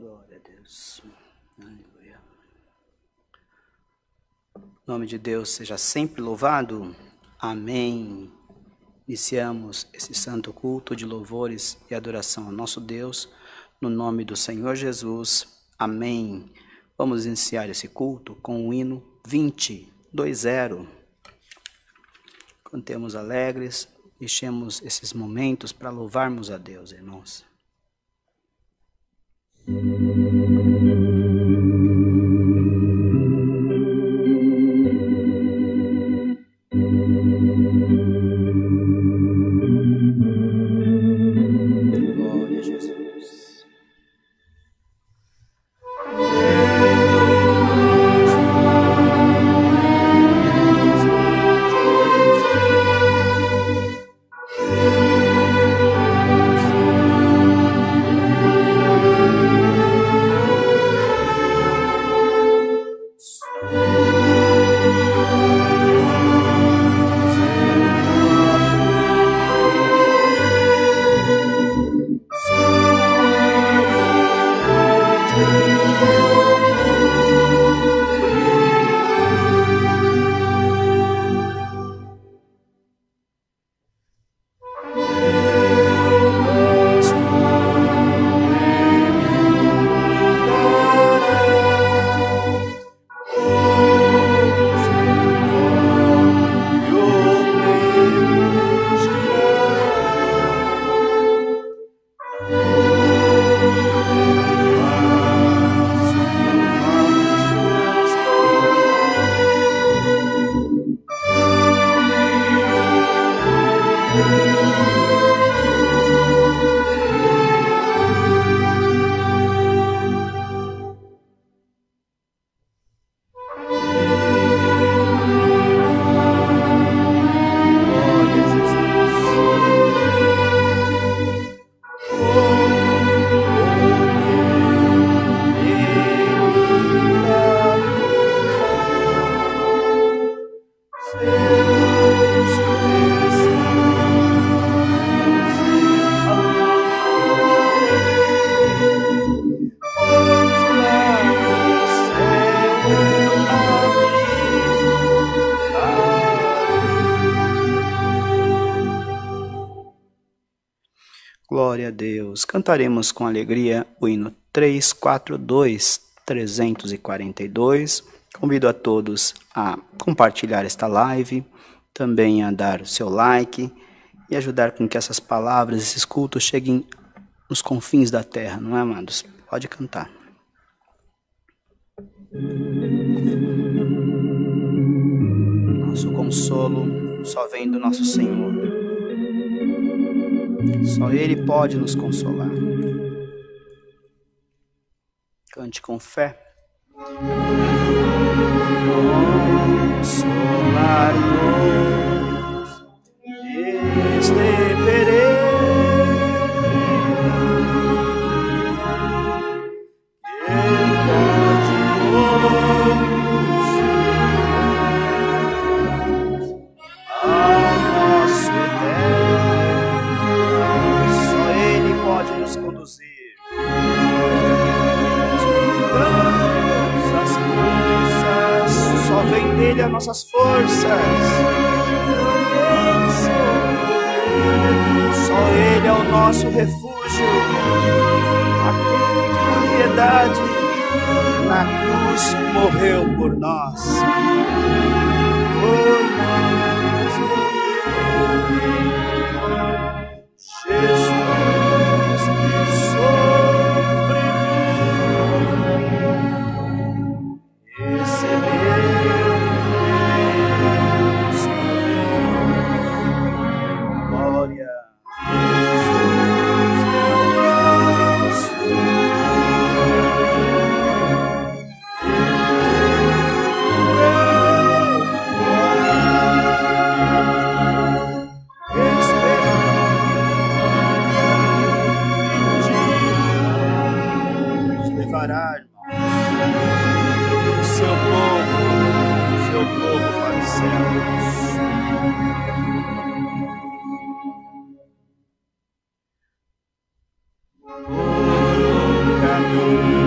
Glória a Deus. Aleluia. O nome de Deus seja sempre louvado. Amém. Iniciamos esse santo culto de louvores e adoração ao nosso Deus, no nome do Senhor Jesus. Amém. Vamos iniciar esse culto com o hino 20. Cantemos alegres, deixemos esses momentos para louvarmos a Deus, irmãos. Glória a Jesus. Glória a Deus. Cantaremos com alegria o hino 342. Convido a todos a compartilhar esta live, também a dar o seu like e ajudar com que essas palavras, esses cultos cheguem nos confins da terra, não é, amados? Pode cantar. Nosso consolo só vem do nosso Senhor. Só Ele pode nos consolar. Cante com fé. Consolar-nos neste peregrino que ao nosso eterno. Só Ele pode nos conduzir. Só vem dele as nossas forças. Só Ele é o nosso refúgio. Aquele que com piedade na cruz morreu por nós. Por nós Jesus que sofre seu povo para os céus. Por um caminho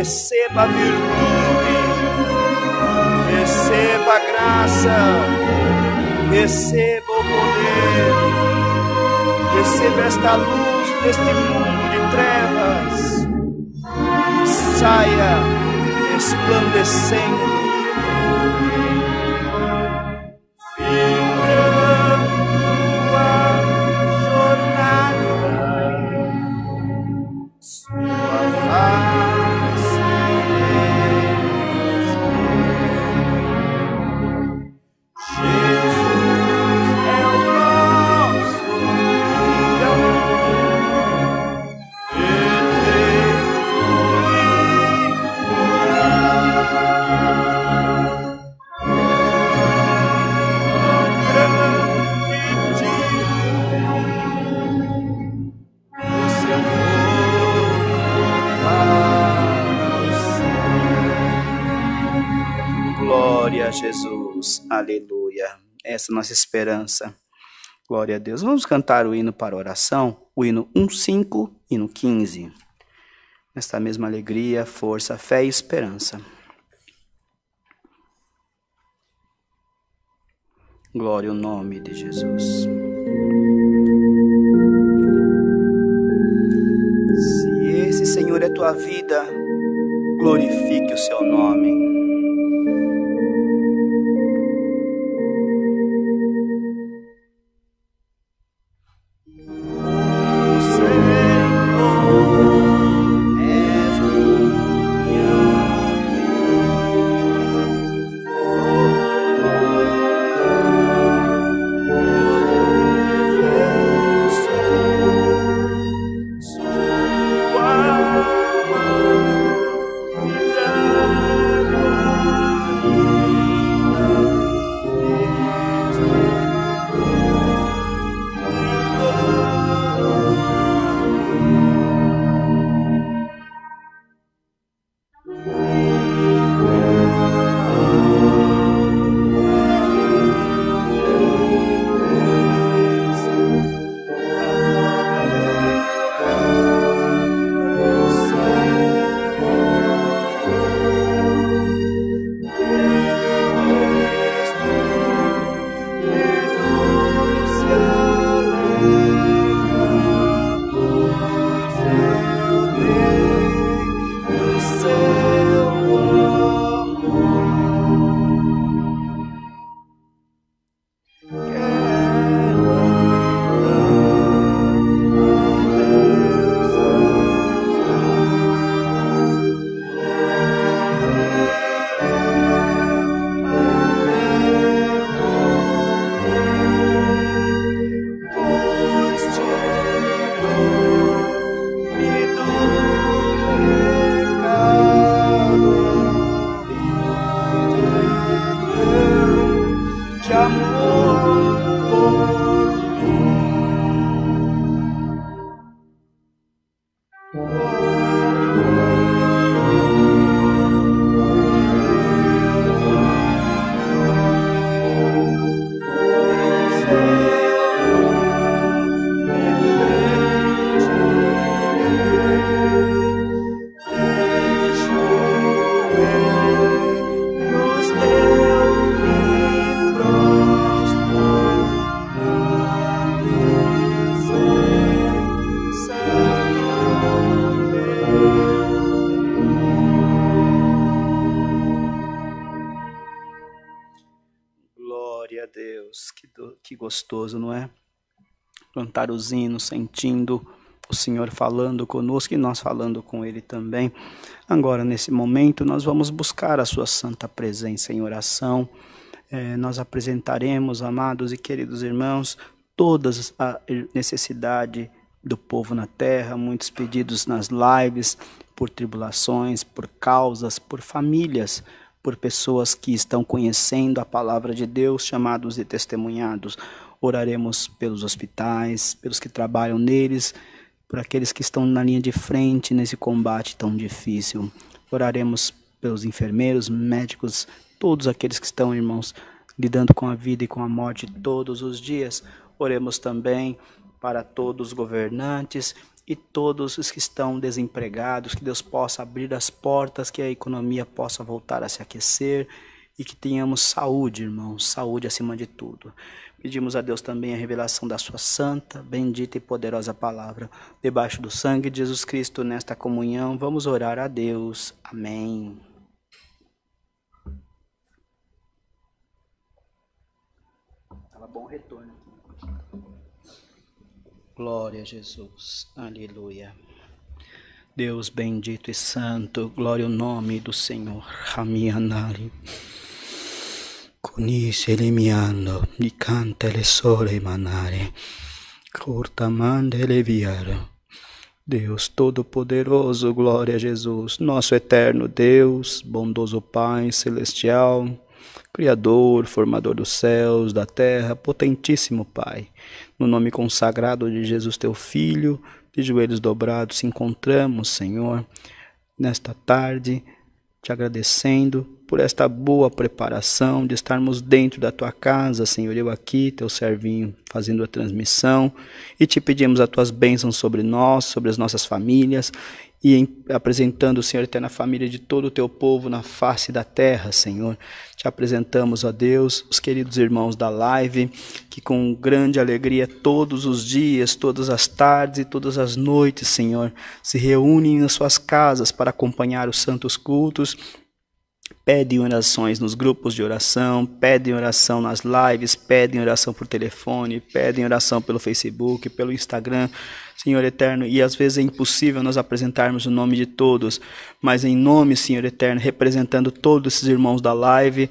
receba a virtude, receba a graça, receba o poder, receba esta luz deste mundo de trevas, saia resplandecendo. Glória a Jesus, aleluia, essa é a nossa esperança, glória a Deus. Vamos cantar o hino para oração, o hino 1:5, hino 15, nesta mesma alegria, força, fé e esperança. Glória ao nome de Jesus. Se esse, Senhor, é tua vida, glorifique o seu nome. Que gostoso, não é? Cantar os hinos, sentindo o Senhor falando conosco e nós falando com Ele também. Agora, nesse momento, nós vamos buscar a sua santa presença em oração. Nós apresentaremos, amados e queridos irmãos, todas a necessidade do povo na terra, muitos pedidos nas lives, por tribulações, por causas, por famílias, por pessoas que estão conhecendo a palavra de Deus, chamados e testemunhados. Oraremos pelos hospitais, pelos que trabalham neles, por aqueles que estão na linha de frente nesse combate tão difícil. Oraremos pelos enfermeiros, médicos, todos aqueles que estão, irmãos, lidando com a vida e com a morte todos os dias. Oremos também para todos os governantes e todos os que estão desempregados, que Deus possa abrir as portas, que a economia possa voltar a se aquecer e que tenhamos saúde, irmãos, saúde acima de tudo. Pedimos a Deus também a revelação da sua santa, bendita e poderosa palavra. Debaixo do sangue de Jesus Cristo, nesta comunhão, vamos orar a Deus. Amém. Estava bom retorno aqui. Glória a Jesus. Aleluia. Deus bendito e santo, glória ao nome do Senhor. Ramianari. Conisse limiando, di canta le sole manare, curta mande leviaro. Deus Todo-Poderoso, glória a Jesus, nosso eterno Deus, bondoso Pai Celestial, Criador, Formador dos céus, da terra, potentíssimo Pai, no nome consagrado de Jesus, teu Filho, de joelhos dobrados, se encontramos, Senhor, nesta tarde, te agradecendo por esta boa preparação de estarmos dentro da tua casa, Senhor, eu aqui, teu servinho, fazendo a transmissão, e te pedimos as tuas bênçãos sobre nós, sobre as nossas famílias, e apresentando, Senhor, eterna família de todo o teu povo na face da terra, Senhor. Te apresentamos, ó Deus, os queridos irmãos da live, que com grande alegria todos os dias, todas as tardes e todas as noites, Senhor, se reúnem nas suas casas para acompanhar os santos cultos, pedem orações nos grupos de oração, pedem oração nas lives, pedem oração por telefone, pedem oração pelo Facebook, pelo Instagram, Senhor eterno, e às vezes é impossível nós apresentarmos o nome de todos, mas em nome, Senhor eterno, representando todos esses irmãos da live,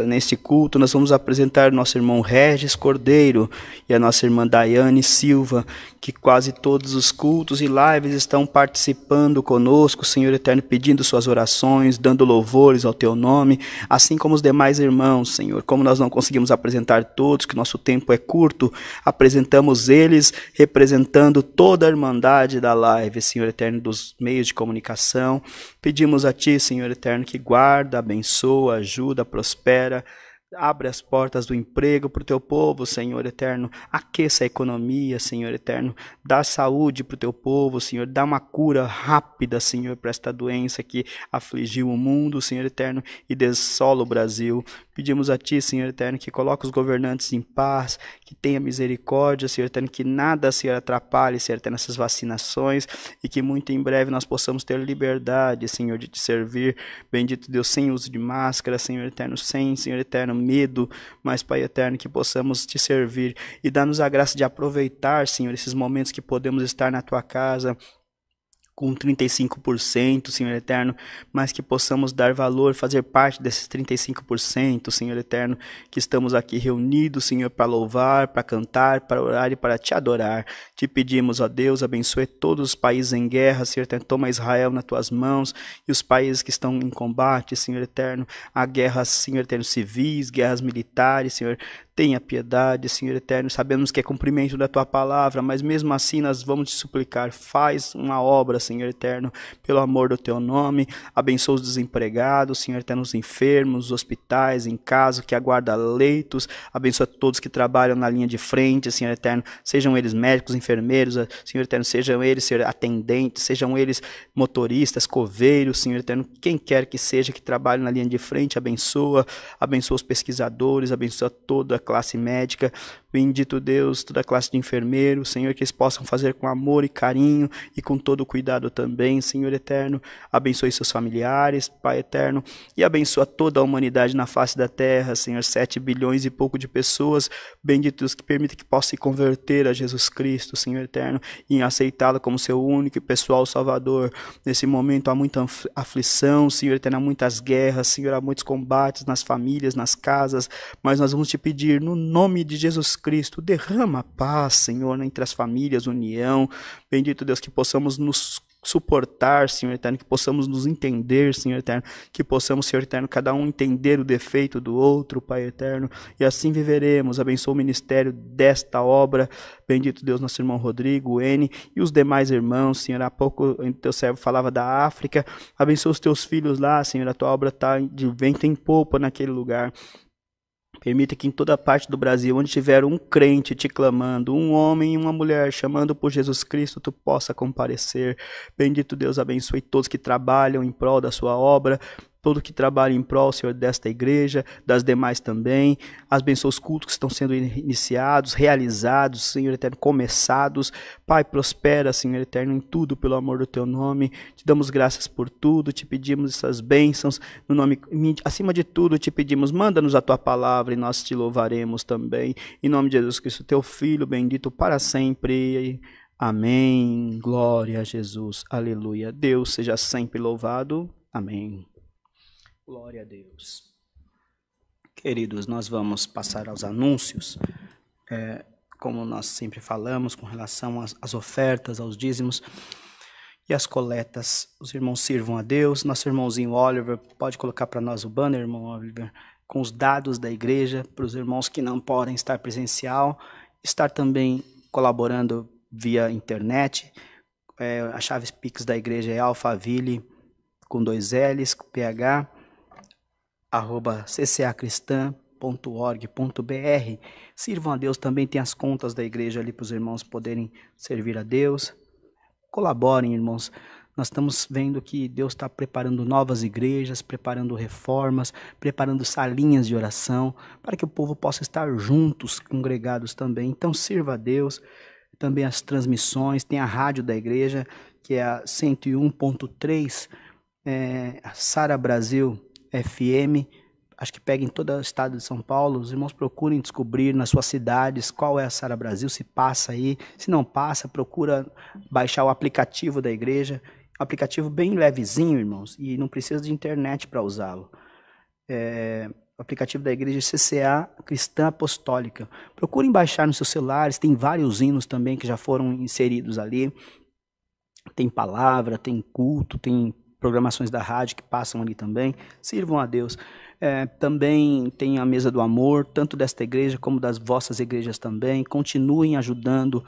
neste culto, nós vamos apresentar nosso irmão Regis Cordeiro e a nossa irmã Daiane Silva, que quase todos os cultos e lives estão participando conosco, Senhor eterno, pedindo suas orações, dando louvores ao teu nome, assim como os demais irmãos, Senhor. Como nós não conseguimos apresentar todos, que nosso tempo é curto, apresentamos eles representando toda a irmandade da live, Senhor eterno, dos meios de comunicação. Pedimos a ti, Senhor eterno, que guarda, abençoa, ajuda, prospera, abre as portas do emprego para o teu povo, Senhor eterno. Aqueça a economia, Senhor eterno. Dá saúde para o teu povo, Senhor. Dá uma cura rápida, Senhor, para esta doença que afligiu o mundo, Senhor eterno, e dessola o Brasil. Pedimos a ti, Senhor eterno, que coloque os governantes em paz, que tenha misericórdia, Senhor eterno, que nada, Senhor, atrapalhe, Senhor eterno, essas vacinações, e que muito em breve nós possamos ter liberdade, Senhor, de te servir. Bendito Deus, sem uso de máscara, Senhor eterno, sem, Senhor eterno, medo, mas, Pai eterno, que possamos te servir e dá-nos a graça de aproveitar, Senhor, esses momentos que podemos estar na tua casa, com 35%, Senhor eterno, mas que possamos dar valor, fazer parte desses 35%, Senhor eterno, que estamos aqui reunidos, Senhor, para louvar, para cantar, para orar e para te adorar. Te pedimos, ó Deus, abençoe todos os países em guerra, Senhor eterno, toma Israel nas tuas mãos e os países que estão em combate, Senhor eterno, há guerras, Senhor eterno, civis, guerras militares, Senhor, tenha piedade, Senhor eterno, sabemos que é cumprimento da tua palavra, mas mesmo assim nós vamos te suplicar, faz uma obra, Senhor eterno, pelo amor do teu nome, abençoa os desempregados, Senhor eterno, os enfermos, os hospitais, em casa, que aguarda leitos, abençoa todos que trabalham na linha de frente, Senhor eterno, sejam eles médicos, enfermeiros, Senhor eterno, sejam eles, Senhor, atendentes, sejam eles motoristas, coveiros, Senhor eterno, quem quer que seja que trabalhe na linha de frente, abençoa os pesquisadores, abençoa toda a classe médica, bendito Deus, toda a classe de enfermeiros, Senhor, que eles possam fazer com amor e carinho e com todo cuidado também, Senhor eterno, abençoe seus familiares, Pai eterno, e abençoa toda a humanidade na face da terra, Senhor, 7 bilhões e pouco de pessoas, bendito Deus, que permita que possa se converter a Jesus Cristo, Senhor eterno, e aceitá-lo como seu único e pessoal Salvador. Nesse momento há muita aflição, Senhor eterno, há muitas guerras, Senhor, há muitos combates nas famílias, nas casas, mas nós vamos te pedir, no nome de Jesus Cristo, derrama paz, Senhor, entre as famílias, união, bendito Deus, que possamos nos suportar, Senhor eterno, que possamos nos entender, Senhor eterno, que possamos, Senhor eterno, cada um entender o defeito do outro, Pai eterno, e assim viveremos. Abençoa o ministério desta obra, bendito Deus, nosso irmão Rodrigo, N e os demais irmãos, Senhor, há pouco o teu servo falava da África, abençoa os teus filhos lá, Senhor, a tua obra está de vento em popa naquele lugar. Permita que em toda parte do Brasil, onde tiver um crente te clamando, um homem e uma mulher chamando por Jesus Cristo, tu possa comparecer. Bendito Deus, abençoe todos que trabalham em prol da sua obra, todo que trabalha em prol, Senhor, desta igreja, das demais também. Abençoa os cultos que estão sendo iniciados, realizados, Senhor eterno, começados. Pai, prospera, Senhor eterno, em tudo, pelo amor do teu nome. Te damos graças por tudo, te pedimos essas bênçãos, no nome, acima de tudo, te pedimos, manda-nos a tua palavra e nós te louvaremos também. Em nome de Jesus Cristo, teu Filho, bendito para sempre. Amém. Glória a Jesus. Aleluia. Deus seja sempre louvado. Amém. Glória a Deus. Queridos, nós vamos passar aos anúncios, como nós sempre falamos, com relação às ofertas, aos dízimos e às coletas. Os irmãos sirvam a Deus. Nosso irmãozinho Oliver, pode colocar para nós o banner, irmão Oliver, com os dados da igreja, para os irmãos que não podem estar presencial, estar também colaborando via internet. A chave Pix da igreja é alfaville, com 2 L's, com PH, @ccacristã.org.br. Sirvam a Deus, também tem as contas da igreja ali para os irmãos poderem servir a Deus. Colaborem, irmãos. Nós estamos vendo que Deus está preparando novas igrejas, preparando reformas, preparando salinhas de oração, para que o povo possa estar juntos, congregados também. Então sirva a Deus. Também as transmissões, tem a rádio da igreja, que é a 101.3, Sara Brasil FM, acho que pega em todo o estado de São Paulo. Os irmãos procurem descobrir nas suas cidades qual é a Sara Brasil, se passa aí. Se não passa, procura baixar o aplicativo da igreja. Aplicativo bem levezinho, irmãos, e não precisa de internet para usá-lo. O aplicativo da igreja CCA Cristã Apostólica. Procurem baixar nos seus celulares, tem vários hinos também que já foram inseridos ali. Tem palavra, tem culto, tem programações da rádio que passam ali também. Sirvam a Deus. Também tem a mesa do amor, tanto desta igreja como das vossas igrejas também. Continuem ajudando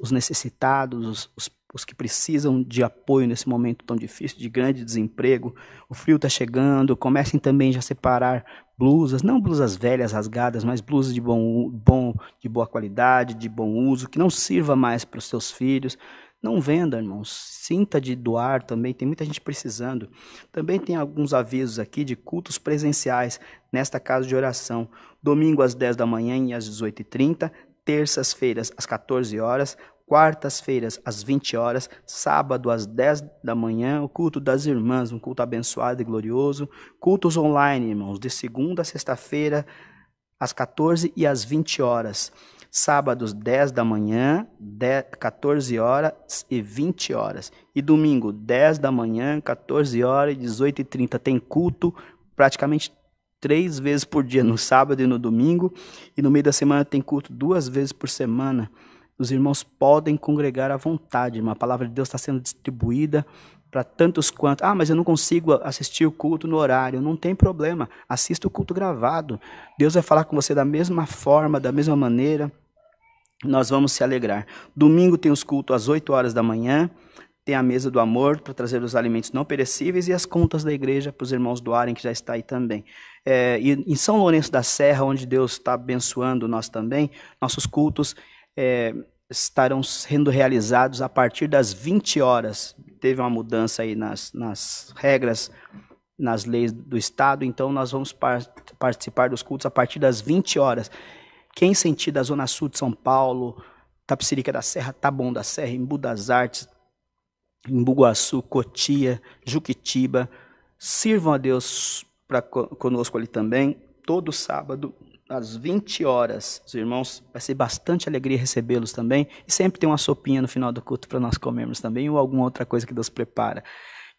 os necessitados, os que precisam de apoio nesse momento tão difícil, de grande desemprego. O frio está chegando. Comecem também já a separar blusas, não blusas velhas, rasgadas, mas blusas de de boa qualidade, de bom uso, que não sirva mais para os seus filhos. Não venda, irmãos. Sinta de doar também. Tem muita gente precisando. Também tem alguns avisos aqui de cultos presenciais nesta casa de oração. Domingo às 10 da manhã e às 18h30. Terças-feiras às 14 horas. Quartas-feiras às 20 horas. Sábado às 10 da manhã. O culto das irmãs. Um culto abençoado e glorioso. Cultos online, irmãos. De segunda a sexta-feira às 14 e às 20 horas. Sábados, 10 da manhã, 14 horas e 20 horas. E domingo, 10 da manhã, 14 horas e 18h30. Tem culto praticamente 3 vezes por dia, no sábado e no domingo. E no meio da semana tem culto 2 vezes por semana. Os irmãos podem congregar à vontade. A palavra de Deus está sendo distribuída para tantos quantos. Mas eu não consigo assistir o culto no horário. Não tem problema. Assista o culto gravado. Deus vai falar com você da mesma forma, da mesma maneira. Nós vamos se alegrar. Domingo tem os cultos às 8 horas da manhã. Tem a mesa do amor para trazer os alimentos não perecíveis e as contas da igreja para os irmãos doarem, que já está aí também. E em São Lourenço da Serra, onde Deus está abençoando nós também, nossos cultos estarão sendo realizados a partir das 20 horas. Teve uma mudança aí nas regras, nas leis do Estado, então nós vamos participar dos cultos a partir das 20 horas. Quem sentir da Zona Sul de São Paulo, Tapicerica da Serra, Taboão da Serra, Embu das Artes, Embu-Guaçu, Cotia, Juquitiba, sirvam a Deus conosco ali também, todo sábado, às 20 horas. Os irmãos, vai ser bastante alegria recebê-los também, e sempre tem uma sopinha no final do culto para nós comermos também, ou alguma outra coisa que Deus prepara.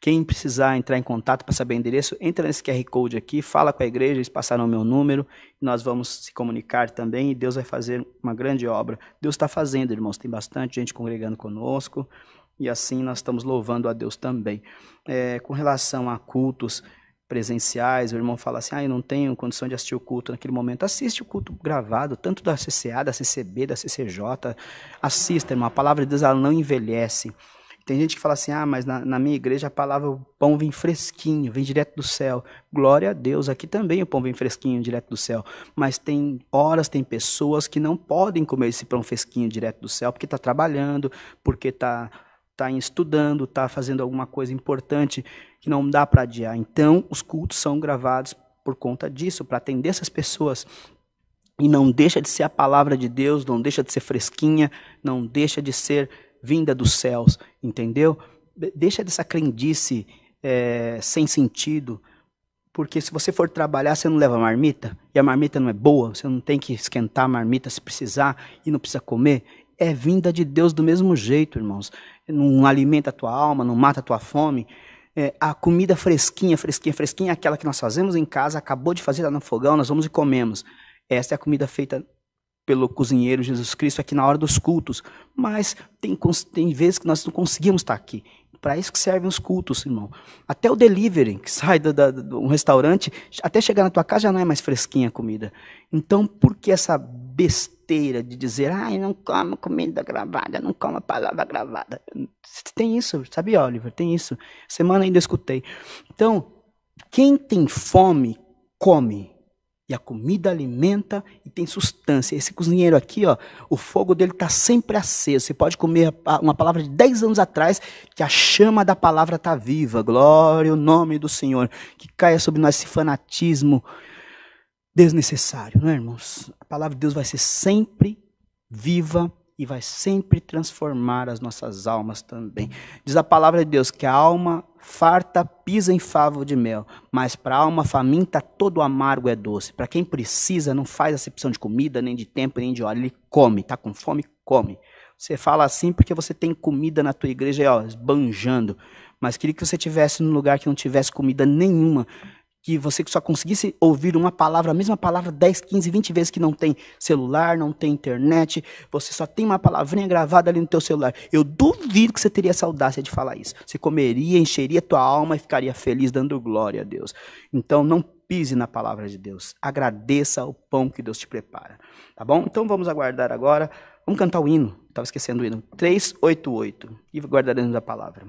Quem precisar entrar em contato para saber o endereço, entra nesse QR Code aqui, fala com a igreja, eles passaram o meu número, e nós vamos se comunicar também, e Deus vai fazer uma grande obra. Deus está fazendo, irmãos, tem bastante gente congregando conosco, e assim nós estamos louvando a Deus também. Com relação a cultos presenciais, o irmão fala assim, eu não tenho condição de assistir o culto naquele momento. Assiste o culto gravado, tanto da CCA, da CCB, da CCJ, assista, irmão, a palavra de Deus ela não envelhece. Tem gente que fala assim, mas na minha igreja a palavra, o pão vem fresquinho, vem direto do céu. Glória a Deus, aqui também o pão vem fresquinho, direto do céu. Mas tem horas, tem pessoas que não podem comer esse pão fresquinho direto do céu, porque está trabalhando, porque está estudando, está fazendo alguma coisa importante que não dá para adiar. Então, os cultos são gravados por conta disso, para atender essas pessoas. E não deixa de ser a palavra de Deus, não deixa de ser fresquinha, não deixa de ser vinda dos céus, entendeu? Deixa dessa crendice sem sentido, porque se você for trabalhar, você não leva marmita, e a marmita não é boa, você não tem que esquentar a marmita se precisar, e não precisa comer. É vinda de Deus do mesmo jeito, irmãos. Não alimenta a tua alma, não mata a tua fome. A comida fresquinha, fresquinha, fresquinha, aquela que nós fazemos em casa, acabou de fazer lá no fogão, nós vamos e comemos. Essa é a comida feita pelo cozinheiro Jesus Cristo aqui na hora dos cultos. Mas tem vezes que nós não conseguimos estar aqui. Para isso que servem os cultos, irmão. Até o delivery, que sai do restaurante, até chegar na tua casa já não é mais fresquinha a comida. Então, por que essa besteira de dizer, não como comida gravada, não como a palavra gravada? Tem isso, sabia, Oliver? Tem isso. Semana ainda escutei. Então, quem tem fome, come. E a comida alimenta e tem sustância. Esse cozinheiro aqui, o fogo dele está sempre aceso. Você pode comer uma palavra de 10 anos atrás, que a chama da palavra está viva. Glória ao nome do Senhor. Que caia sobre nós esse fanatismo desnecessário, não é, irmãos? A palavra de Deus vai ser sempre viva e vai sempre transformar as nossas almas também. Diz a palavra de Deus que a alma farta pisa em favo de mel, mas para a alma faminta todo amargo é doce. Para quem precisa, não faz acepção de comida, nem de tempo, nem de hora. Ele come, está com fome, come. Você fala assim porque você tem comida na tua igreja, esbanjando. Mas queria que você estivesse num lugar que não tivesse comida nenhuma, que você só conseguisse ouvir uma palavra, a mesma palavra 10, 15, 20 vezes, que não tem celular, não tem internet, você só tem uma palavrinha gravada ali no teu celular. Eu duvido que você teria essa audácia de falar isso. Você comeria, encheria tua alma e ficaria feliz dando glória a Deus. Então não pise na palavra de Deus. Agradeça o pão que Deus te prepara. Tá bom? Então vamos aguardar agora. Vamos cantar o hino. Estava esquecendo o hino. 388. E guardaremos a palavra.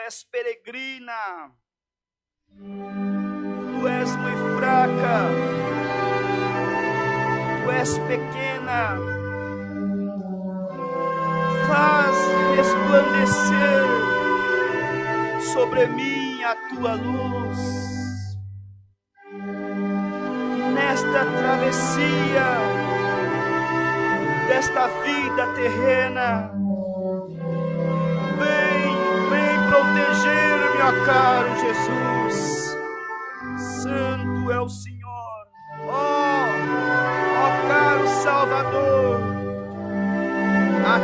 és peregrina, tu és muito fraca, tu és pequena. Faz resplandecer sobre mim a tua luz. Nesta travessia desta vida terrena, vem proteger-me, ó caro Jesus. Santo é o Senhor, ó caro Salvador, a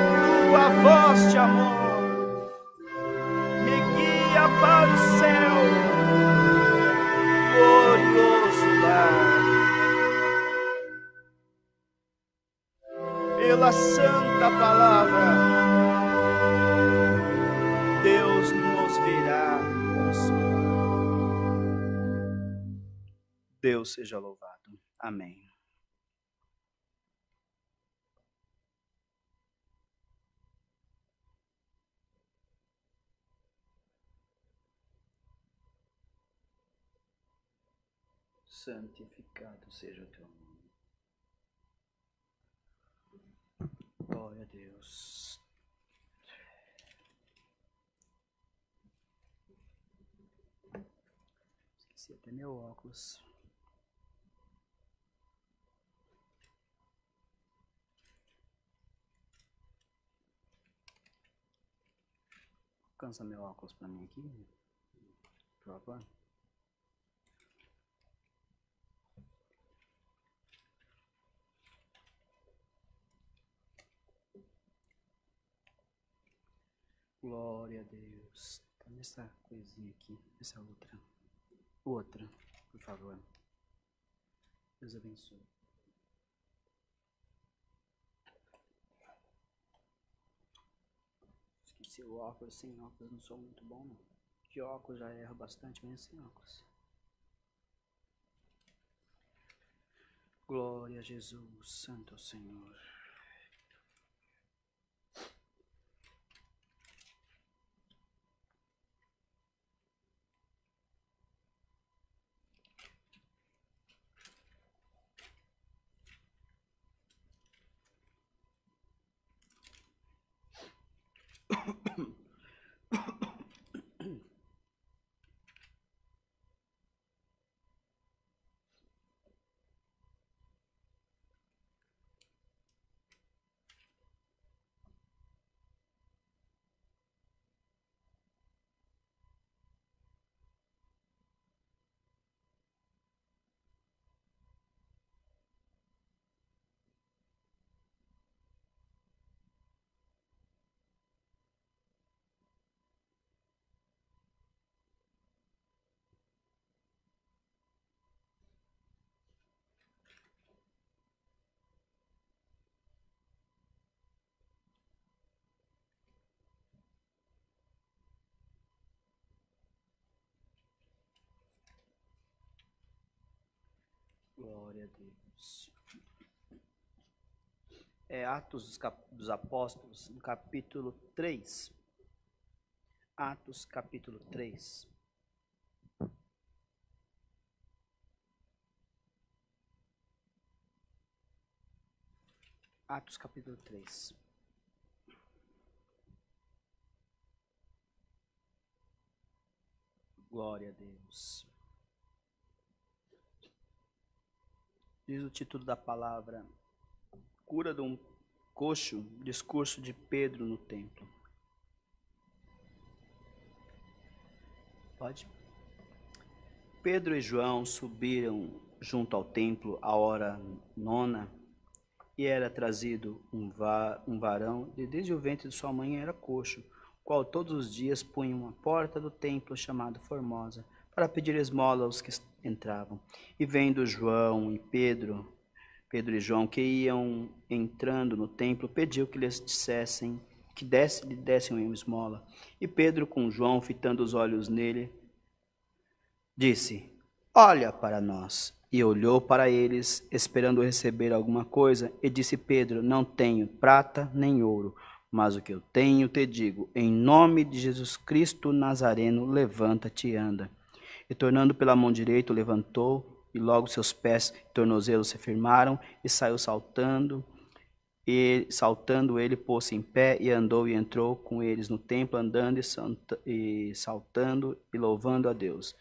tua voz de amor me guia para o céu, glorioso lar. Pela santa palavra, Deus nos virá consolar. Deus seja louvado. Amém. Santificado seja o teu nome. Glória a Deus. Esqueci até meu óculos. Alcança meu óculos para mim aqui, por favor. Glória a Deus. Tá nessa coisinha aqui, essa outra. Outra, por favor. Deus abençoe. Esqueci o óculos. Sem óculos não sou muito bom, não. De óculos já erro bastante, mas sem óculos. Glória a Jesus, Santo Senhor. Glória a Deus. É Atos dos Apóstolos, no capítulo 3. Atos, capítulo 3. Atos, capítulo 3. Glória a Deus. Diz o título da palavra: Cura de um coxo, discurso de Pedro no templo. Pode? Pedro e João subiram junto ao templo à hora 9, e era trazido um varão, e desde o ventre de sua mãe era coxo, qual todos os dias punham à porta do templo chamado Formosa, para pedir esmola aos que entravam. E vendo João e Pedro e João que iam entrando no templo, pediu que lhes dissessem, lhe dessem uma esmola. E Pedro, com João, fitando os olhos nele, disse: Olha para nós. E olhou para eles, esperando receber alguma coisa, e disse Pedro: Não tenho prata nem ouro, Mas o que eu tenho te digo, em nome de Jesus Cristo Nazareno, levanta-te e anda. E tornando pela mão direita, levantou, e logo seus pés e tornozelos se firmaram, e saiu saltando. E saltando ele, pôs-se em pé e andou e entrou com eles no templo, andando e saltando e louvando a Deus.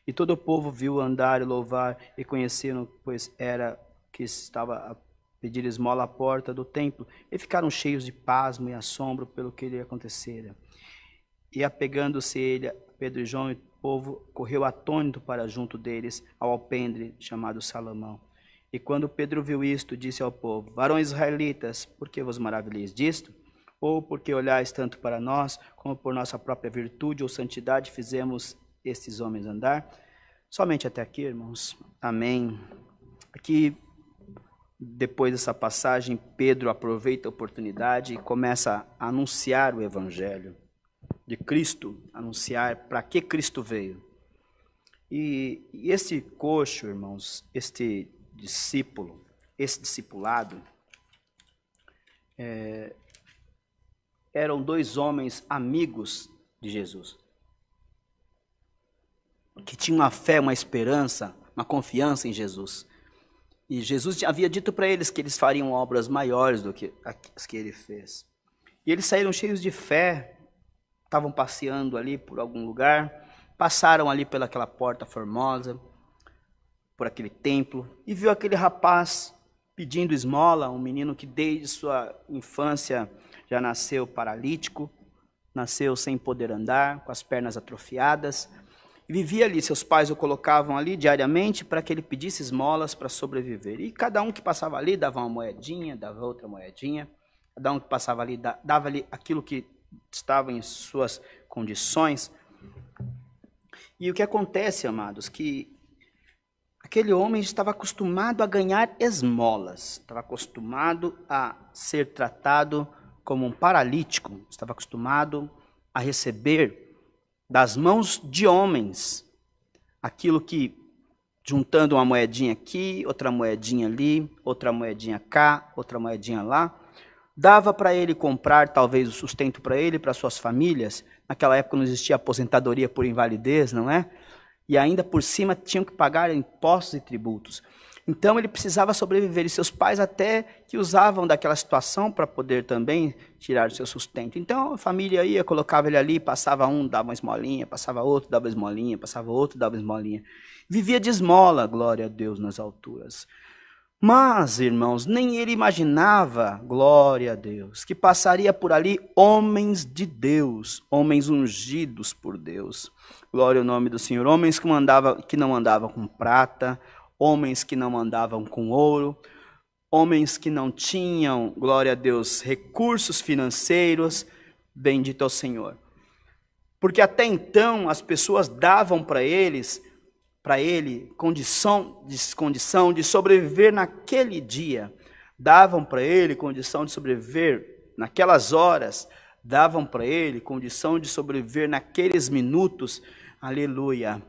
E todo o povo viu andar e louvar e conheceram, pois era que estava a pedir esmola à porta do templo, e ficaram cheios de pasmo e assombro pelo que lhe acontecera. E apegando-se ele, Pedro e João, e o povo correu atônito para junto deles, ao alpendre chamado Salomão. E quando Pedro viu isto, disse ao povo: varões israelitas, por que vos maravilheis disto? Ou porque olhais tanto para nós, como por nossa própria virtude ou santidade fizemos estes homens andar? Somente até aqui, irmãos. Amém. Aqui, depois dessa passagem, Pedro aproveita a oportunidade e começa a anunciar o evangelho de Cristo, anunciar para que Cristo veio. E esse coxo, irmãos, este discípulo, esse discipulado, eram dois homens amigos de Jesus, que tinham uma fé, uma esperança, uma confiança em Jesus. E Jesus havia dito para eles que eles fariam obras maiores do que as que ele fez. E eles saíram cheios de fé, estavam passeando ali por algum lugar, passaram ali pelaquela porta formosa, por aquele templo, e viu aquele rapaz pedindo esmola, um menino que desde sua infância já nasceu paralítico, nasceu sem poder andar, com as pernas atrofiadas, e vivia ali. Seus pais o colocavam ali diariamente para que ele pedisse esmolas para sobreviver. E cada um que passava ali dava uma moedinha, dava outra moedinha, cada um que passava ali dava-lhe aquilo que estava em suas condições. E o que acontece, amados, que aquele homem estava acostumado a ganhar esmolas, estava acostumado a ser tratado como um paralítico, estava acostumado a receber das mãos de homens aquilo que, juntando uma moedinha aqui, outra moedinha ali, outra moedinha cá, outra moedinha lá, dava para ele comprar talvez o sustento para ele e para suas famílias. Naquela época não existia aposentadoria por invalidez, não é? E ainda por cima tinham que pagar impostos e tributos. Então ele precisava sobreviver, e seus pais até que usavam daquela situação para poder também tirar o seu sustento. Então a família ia, colocava ele ali, passava um, dava uma esmolinha, passava outro, dava esmolinha, passava outro, dava esmolinha. Vivia de esmola, glória a Deus nas alturas. Mas, irmãos, nem ele imaginava, glória a Deus, que passaria por ali homens de Deus, homens ungidos por Deus. Glória ao nome do Senhor. Homens que não andavam com prata, homens que não andavam com ouro, homens que não tinham, glória a Deus, recursos financeiros, bendito ao Senhor. Porque até então as pessoas davam para ele condição de sobreviver naquele dia, davam para ele condição de sobreviver naquelas horas, davam para ele condição de sobreviver naqueles minutos, aleluia.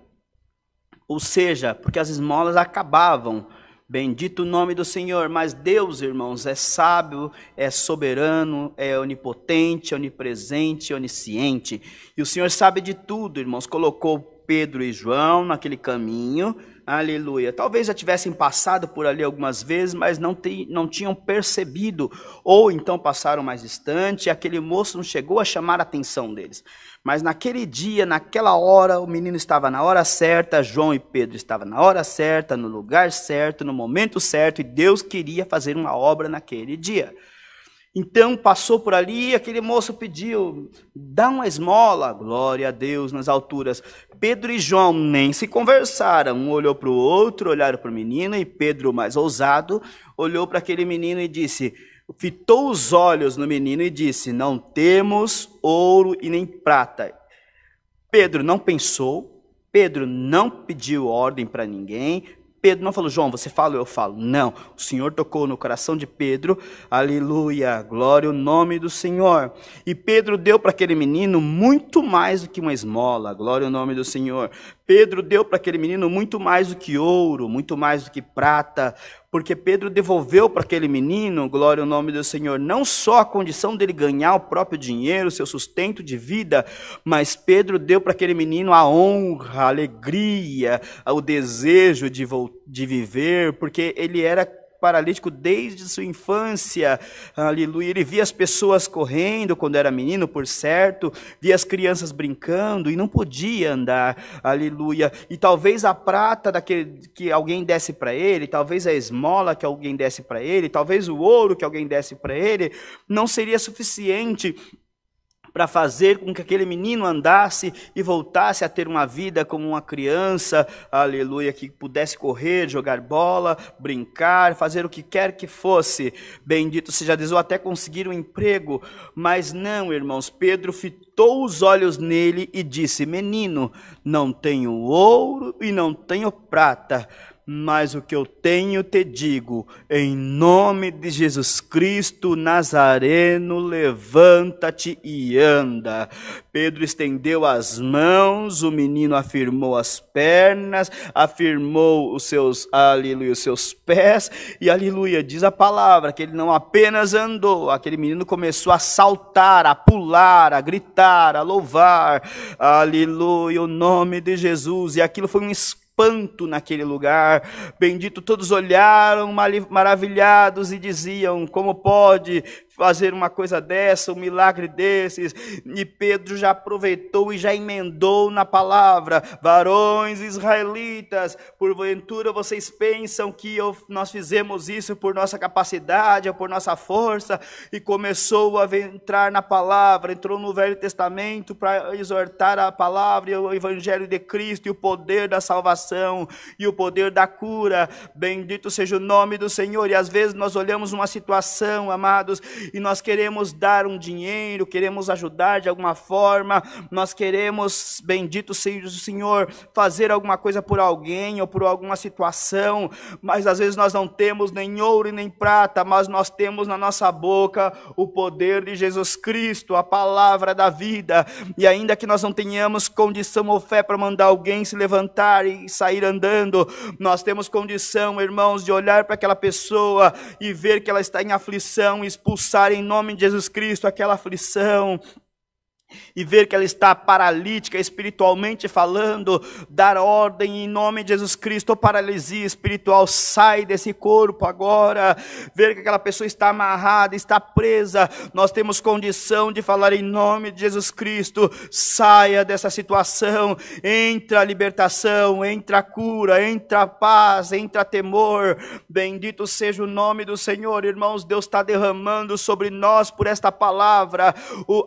Ou seja, porque as esmolas acabavam, bendito o nome do Senhor. Mas Deus, irmãos, é sábio, é soberano, é onipotente, é onipresente, é onisciente. E o Senhor sabe de tudo, irmãos. Colocou Pedro e João naquele caminho, aleluia. Talvez já tivessem passado por ali algumas vezes, mas não tinham percebido, ou então passaram mais distante, e aquele moço não chegou a chamar a atenção deles. Mas naquele dia, naquela hora, o menino estava na hora certa, João e Pedro estavam na hora certa, no lugar certo, no momento certo, e Deus queria fazer uma obra naquele dia. Então passou por ali e aquele moço pediu, dá uma esmola, glória a Deus nas alturas. Pedro e João nem se conversaram, um olhou para o outro, olharam para o menino, e Pedro, mais ousado, olhou para aquele menino e disse, fitou os olhos no menino e disse, não temos ouro e nem prata. Pedro não pensou, Pedro não pediu ordem para ninguém, Pedro não falou, João, você fala ou eu falo? Não, o Senhor tocou no coração de Pedro, aleluia, glória ao nome do Senhor. E Pedro deu para aquele menino muito mais do que uma esmola, glória ao nome do Senhor. Pedro deu para aquele menino muito mais do que ouro, muito mais do que prata, porque Pedro devolveu para aquele menino, glória ao nome do Senhor, não só a condição dele ganhar o próprio dinheiro, o seu sustento de vida, mas Pedro deu para aquele menino a honra, a alegria, o desejo de viver, porque ele era paralítico desde sua infância, aleluia. Ele via as pessoas correndo quando era menino, por certo, via as crianças brincando e não podia andar, aleluia. E talvez a prata que alguém desse para ele, talvez a esmola que alguém desse para ele, talvez o ouro que alguém desse para ele, não seria suficiente para fazer com que aquele menino andasse e voltasse a ter uma vida como uma criança, aleluia, que pudesse correr, jogar bola, brincar, fazer o que quer que fosse, bendito seja Deus, ou até conseguir um emprego. Mas não, irmãos, Pedro fitou os olhos nele e disse: menino, não tenho ouro e não tenho prata, mas o que eu tenho te digo, em nome de Jesus Cristo Nazareno, levanta-te e anda. Pedro estendeu as mãos, o menino afirmou as pernas, afirmou os seus, aleluia, os seus pés, e aleluia, diz a palavra que ele não apenas andou, aquele menino começou a saltar, a pular, a gritar, a louvar, aleluia, o nome de Jesus, e aquilo foi um espanto naquele lugar, bendito, todos olharam maravilhados e diziam: como pode fazer uma coisa dessa, um milagre desses? E Pedro já aproveitou e já emendou na palavra: varões israelitas, porventura vocês pensam que nós fizemos isso por nossa capacidade ou por nossa força? E começou a entrar na palavra, entrou no Velho Testamento para exortar a palavra e o Evangelho de Cristo e o poder da salvação e o poder da cura. Bendito seja o nome do Senhor. E às vezes nós olhamos uma situação, amados, e nós queremos dar um dinheiro, queremos ajudar de alguma forma, nós queremos, bendito seja o Senhor, fazer alguma coisa por alguém ou por alguma situação, mas às vezes nós não temos nem ouro e nem prata, mas nós temos na nossa boca o poder de Jesus Cristo, a palavra da vida, e ainda que nós não tenhamos condição ou fé para mandar alguém se levantar e sair andando, nós temos condição, irmãos, de olhar para aquela pessoa e ver que ela está em aflição e expulsar em nome de Jesus Cristo aquela aflição, e ver que ela está paralítica espiritualmente falando, dar ordem em nome de Jesus Cristo: paralisia espiritual, sai desse corpo agora. Ver que aquela pessoa está amarrada, está presa, nós temos condição de falar em nome de Jesus Cristo: saia dessa situação, entra a libertação, entra a cura, entra a paz, entra a temor. Bendito seja o nome do Senhor. Irmãos, Deus está derramando sobre nós por esta palavra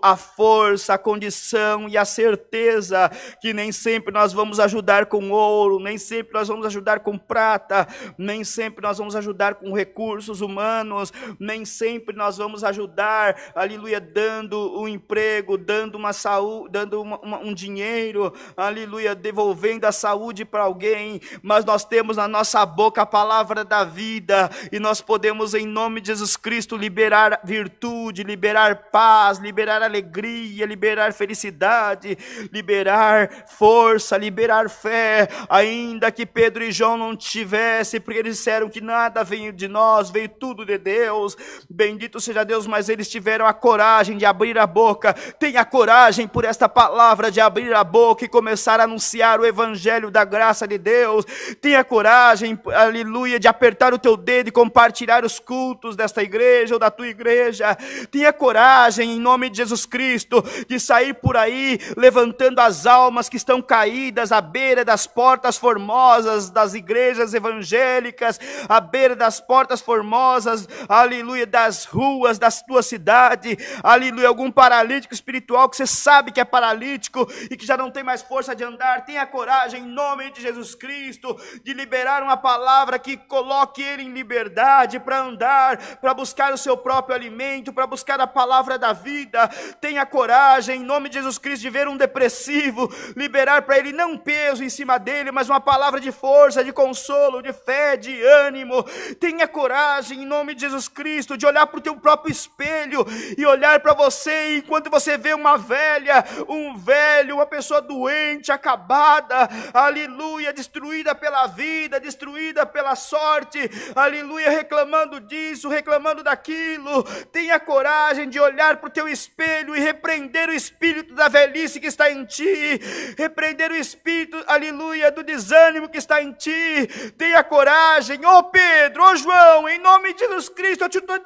a força, a condição e a certeza que nem sempre nós vamos ajudar com ouro, nem sempre nós vamos ajudar com prata, nem sempre nós vamos ajudar com recursos humanos, nem sempre nós vamos ajudar, aleluia, dando um emprego, dando uma saúde, dando um dinheiro, aleluia, devolvendo a saúde para alguém, mas nós temos na nossa boca a palavra da vida, e nós podemos em nome de Jesus Cristo liberar virtude, liberar paz, liberar alegria, liberar felicidade, liberar força, liberar fé, ainda que Pedro e João não tivessem, porque eles disseram que nada veio de nós, veio tudo de Deus, bendito seja Deus, mas eles tiveram a coragem de abrir a boca. Tenha coragem por esta palavra de abrir a boca e começar a anunciar o Evangelho da graça de Deus. Tenha coragem, aleluia, de apertar o teu dedo e compartilhar os cultos desta igreja ou da tua igreja. Tenha coragem em nome de Jesus Cristo de sair por aí levantando as almas que estão caídas à beira das portas formosas das igrejas evangélicas, à beira das portas formosas, aleluia, das ruas da tua cidade, aleluia, algum paralítico espiritual que você sabe que é paralítico e que já não tem mais força de andar. Tenha coragem em nome de Jesus Cristo de liberar uma palavra que coloque ele em liberdade para andar, para buscar o seu próprio alimento, para buscar a palavra da vida. Tenha coragem coragem, em nome de Jesus Cristo, de ver um depressivo, liberar para ele não peso em cima dele, mas uma palavra de força, de consolo, de fé, de ânimo. Tenha coragem, em nome de Jesus Cristo, de olhar para o teu próprio espelho e olhar para você, e enquanto você vê uma velha, um velho, uma pessoa doente, acabada, aleluia, destruída pela vida, destruída pela sorte, aleluia, reclamando disso, reclamando daquilo, tenha coragem de olhar para o teu espelho e repreender o espírito da velhice que está em ti, repreender o espírito, aleluia, do desânimo que está em ti. Tenha coragem, ô Pedro, ô João, em nome de Jesus Cristo, eu te estou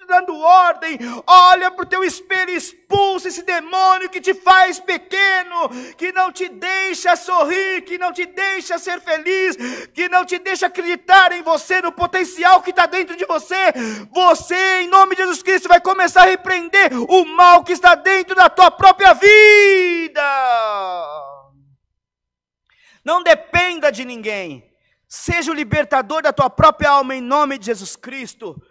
dando ordem, olha para o teu espelho e expulsa esse demônio que te faz pequeno, que não te deixa sorrir, que não te deixa ser feliz, que não te deixa acreditar em você, no potencial que está dentro de você. Você, em nome de Jesus Cristo, vai começar a repreender o mal que está dentro da tua própria vida. Não dependa de ninguém, seja o libertador da tua própria alma em nome de Jesus Cristo.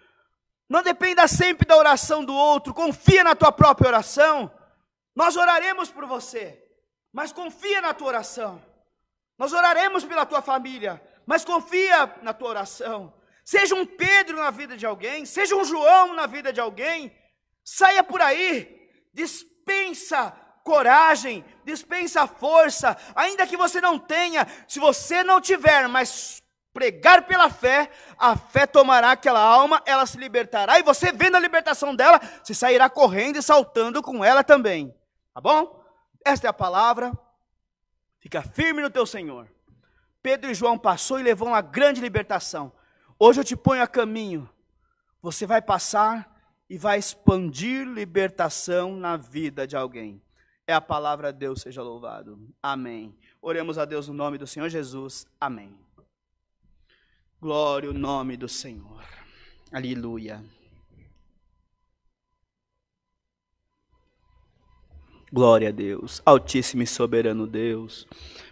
Não dependa sempre da oração do outro, confia na tua própria oração. Nós oraremos por você, mas confia na tua oração. Nós oraremos pela tua família, mas confia na tua oração. Seja um Pedro na vida de alguém, seja um João na vida de alguém, saia por aí, dispensa coragem, dispensa força, ainda que você não tenha, se você não tiver, mas pregar pela fé, a fé tomará aquela alma, ela se libertará, e você vendo a libertação dela, você sairá correndo e saltando com ela também, tá bom? Esta é a palavra, fica firme no teu Senhor. Pedro e João passou e levou uma grande libertação. Hoje eu te ponho a caminho, você vai passar e vai expandir libertação na vida de alguém. É a palavra de Deus, seja louvado. Amém. Oremos a Deus no nome do Senhor Jesus. Amém. Glória ao nome do Senhor. Aleluia. Glória a Deus, Altíssimo e soberano Deus.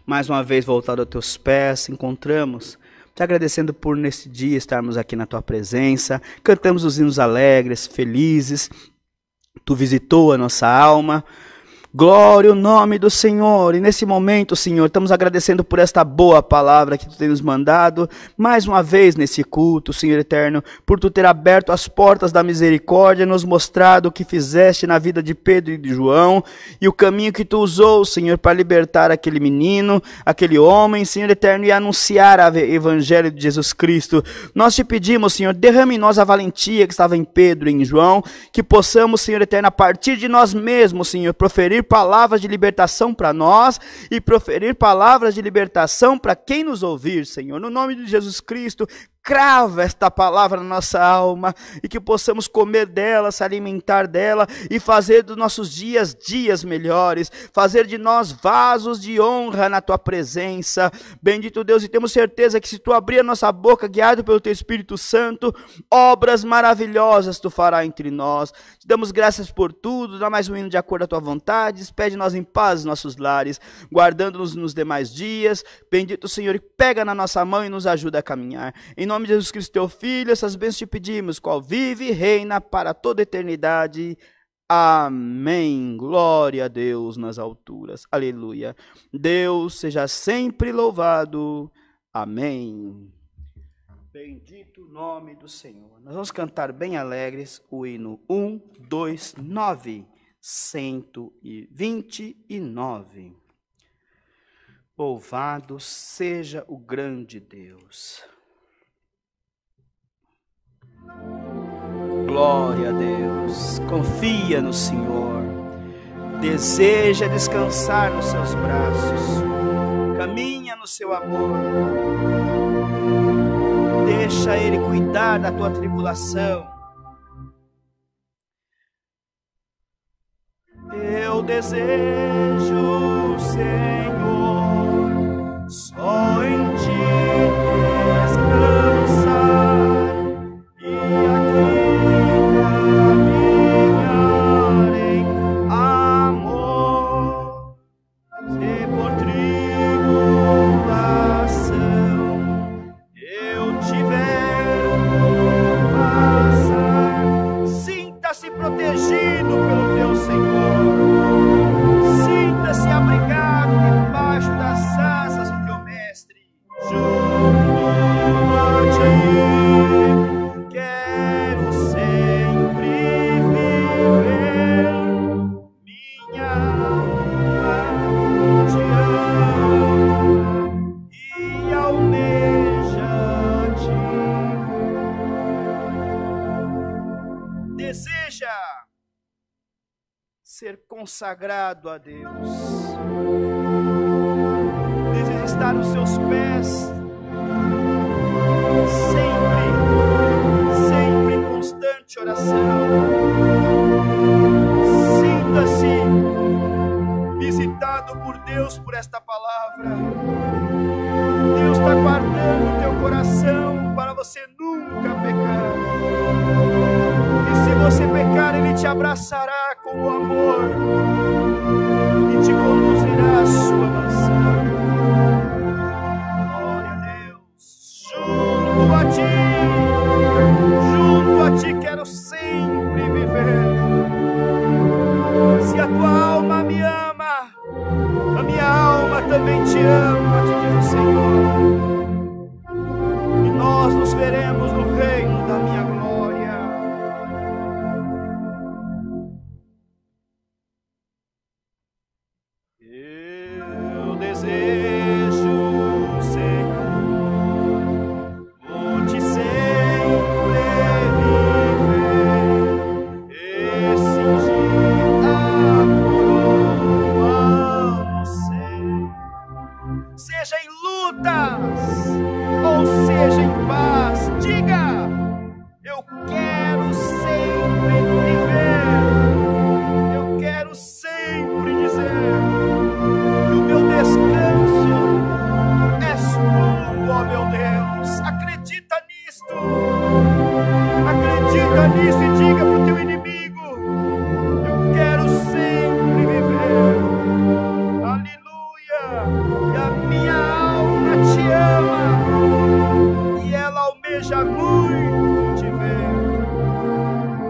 Mais uma vez voltado aos teus pés, encontramos, te agradecendo por nesse dia estarmos aqui na tua presença. Cantamos os hinos alegres, felizes. Tu visitou a nossa alma. Glória ao nome do Senhor, e nesse momento, Senhor, estamos agradecendo por esta boa palavra que Tu tem nos mandado, mais uma vez nesse culto, Senhor eterno, por Tu ter aberto as portas da misericórdia, nos mostrado o que fizeste na vida de Pedro e de João, e o caminho que Tu usou, Senhor, para libertar aquele menino, aquele homem, Senhor eterno, e anunciar o evangelho de Jesus Cristo. Nós Te pedimos, Senhor, derrame em nós a valentia que estava em Pedro e em João, que possamos, Senhor eterno, a partir de nós mesmos, Senhor, proferir palavras de libertação para nós e proferir palavras de libertação para quem nos ouvir, Senhor. No nome de Jesus Cristo, crava esta palavra na nossa alma e que possamos comer dela, se alimentar dela e fazer dos nossos dias dias melhores, fazer de nós vasos de honra na Tua presença. Bendito Deus, e temos certeza que se Tu abrir a nossa boca, guiado pelo Teu Espírito Santo, obras maravilhosas Tu fará entre nós. Te damos graças por tudo, dá mais um hino de acordo à Tua vontade, despede-nos em paz os nossos lares, guardando-nos nos demais dias. Bendito Senhor, pega na nossa mão e nos ajuda a caminhar. Em nome de Jesus Cristo, Teu Filho, essas bênçãos te pedimos, qual vive e reina para toda a eternidade. Amém. Glória a Deus nas alturas. Aleluia. Deus seja sempre louvado. Amém. Bendito o nome do Senhor. Nós vamos cantar bem alegres o hino 129, 129. Louvado seja o grande Deus. Glória a Deus, confia no Senhor, deseja descansar nos seus braços, caminha no seu amor, deixa Ele cuidar da tua tribulação. Eu desejo, Senhor, só em Ti descansar. Protegido pelo teu Senhor, consagrado a Deus. Deseja estar nos seus pés, sempre em constante oração. Sinta-se visitado por Deus por esta palavra. Deus está guardando o teu coração para você nunca pecar. E se você pecar, Ele te abraçará com o amor e te conduzirá à sua mansão. Glória a Deus. Junto a ti quero sempre viver. Se a tua alma me ama, a minha alma também te ama, te diz o Senhor. E nós nos veremos no reino da minha glória. Eu desejo, Senhor, por-te sempre viver e cingir a coroa no céu. Seja em lutas ou seja em paz, diga: eu quero sempre viver, eu quero sempre dizer que o meu descanso és tu, ó meu Deus. Acredita nisto e diga para o teu inimigo: eu quero sempre viver. Aleluia. E a minha alma te ama e ela almeja muito te ver.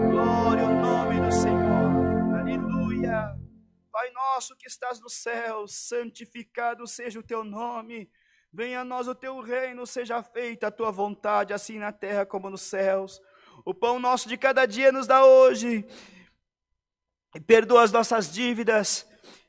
Glória ao nome do Senhor. Aleluia. Pai nosso que estás no céu, santificado seja o teu nome. Venha a nós o teu reino, seja feita a tua vontade, assim na terra como nos céus. O pão nosso de cada dia nos dá hoje. E perdoa as nossas dívidas.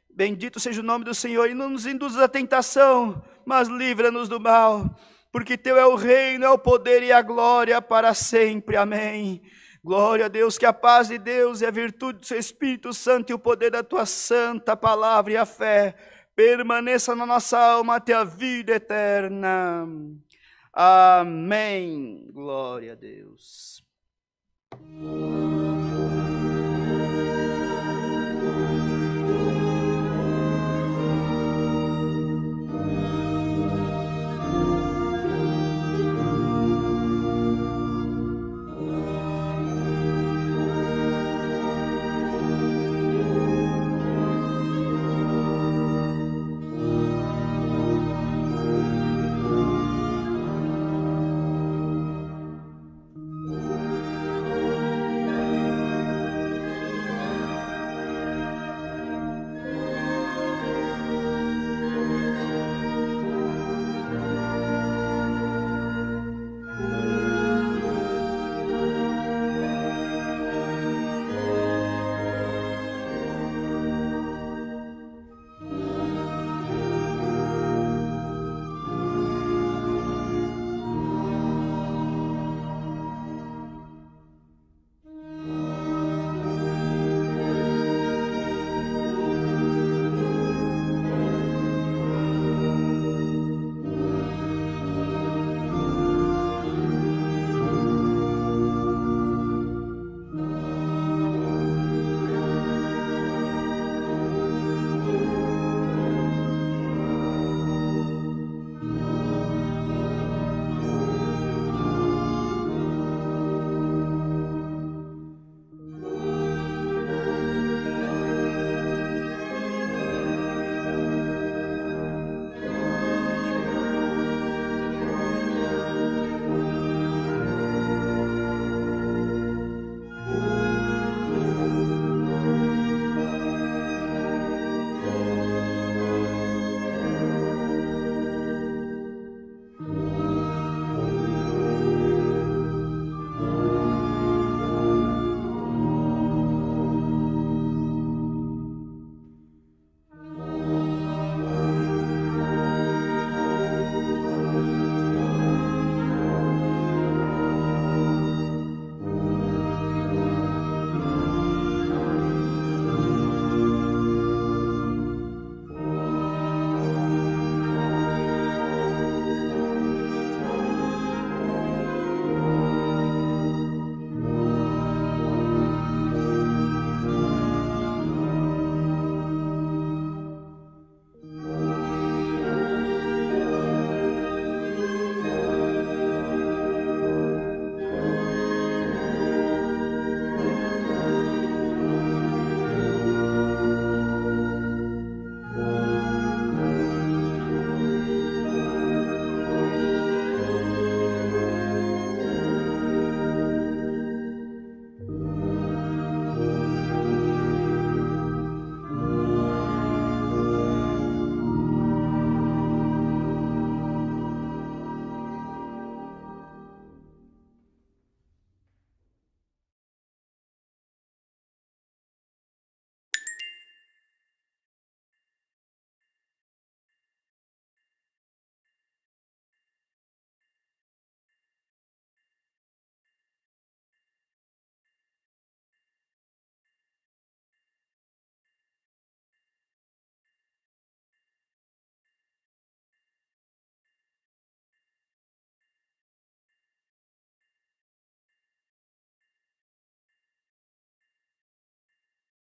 Bendito seja o nome do Senhor. E não nos induzas à tentação, mas livra-nos do mal. Porque teu é o reino, é o poder e a glória para sempre. Amém. Glória a Deus, que a paz de Deus e a virtude do seu Espírito Santo e o poder da tua santa palavra e a fé permaneça na nossa alma até a vida eterna. Amém. Glória a Deus.